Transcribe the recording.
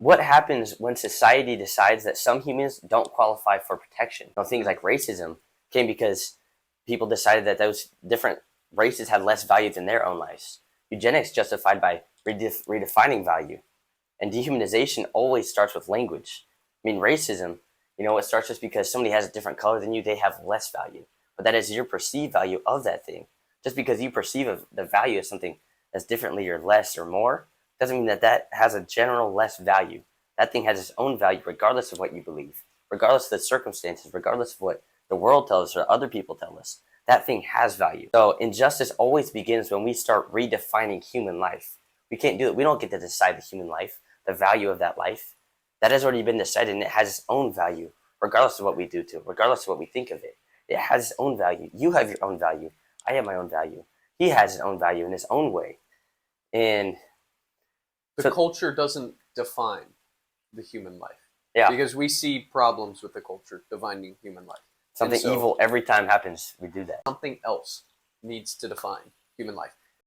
what happens when society decides that some humans don't qualify for protection? Things like racism came because people decided that those different races had less value than their own lives. Eugenics justified by redefining value. And dehumanization always starts with language. I mean, racism, it starts just because somebody has a different color than you, they have less value. But that is your perceived value of that thing. Just because you perceive the value of something as differently or less or more, doesn't mean that that has a general less value. That thing has its own value regardless of what you believe, regardless of the circumstances, regardless of what the world tells us or other people tell us. That thing has value. So injustice always begins when we start redefining human life. We can't do it. We don't get to decide the human life, the value of that life. That has already been decided, and it has its own value, regardless of what we do to it, regardless of what we think of it. It has its own value. You have your own value. I have my own value. He has his own value in his own way. And the culture doesn't define the human life. Yeah. Because we see problems with the culture defining human life. Something evil every time happens, we do that. Something else needs to define human life.